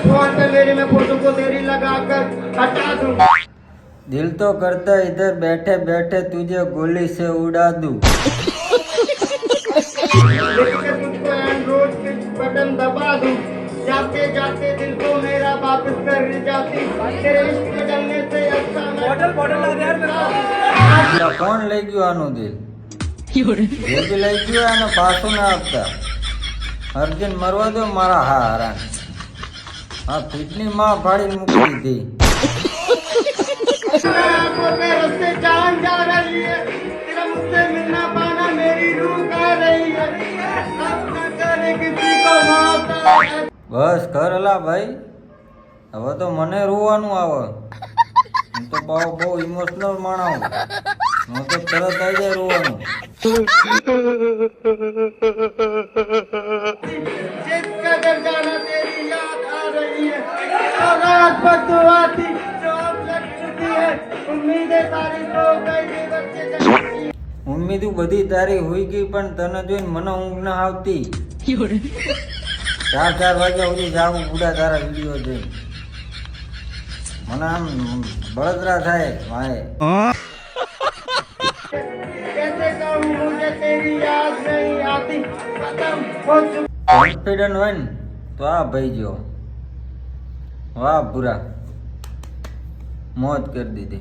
Phone पे मेरी मैं फोटो को तेरी लगाकर हटा दूं। दिल तो करता इधर बैठे बैठे तुझे गोली से उड़ा दूं। लेके तुझको एंड्रॉइड के बटन दबा दूं। जाते जाते दिल को मेरा वापस कर जाती। तेरे इश्क में जलने से अच्छा बॉटल बॉटल आ એટલે કોણ લઈ ગયું આનું દિલ? જે બી લઈ ગયું એને પાછું ના આપતા. અર્જુન મરવા દો મારા હા હરાન. આ કિડની માં ફાડી મૂકી દીધી. आंखों पे रस्ते जान जा रही है। तेरा मुझसे मिलना पाना मेरी रूह का रही है। अब न करे किसी को मारता है। બસ કર અલા ભાઈ. હવે તો મને રોવાનું આવે. હું તો બહુ ઇમોશનલ માણસ. હું તો તરત આવી જાય રોવાનું. जिस कदर जाना तेरी याद आ रही है। और रात भर तू आती जो अब लग चुकी है। उम्मीदें सारी खो गई थी बच्चे जैसी। ઉમ્મીદ બધી તારી હોઈ ગઈ પણ તને જોઈને મને ઊંઘ ન આવતી. 4 વાગ્યા સુધી જાગું બુડા તારા વિડીયો જોઈને. મને આમ બળતરા થાય ભાઈ. कैसे कहूँ मुझे तेरी याद नहीं आती। खत्म हो चुकी। કોન્ફિડન્ટ હોય ને તો આ ભાઈ જો વાહ પૂરા મોજ કરી દીધી.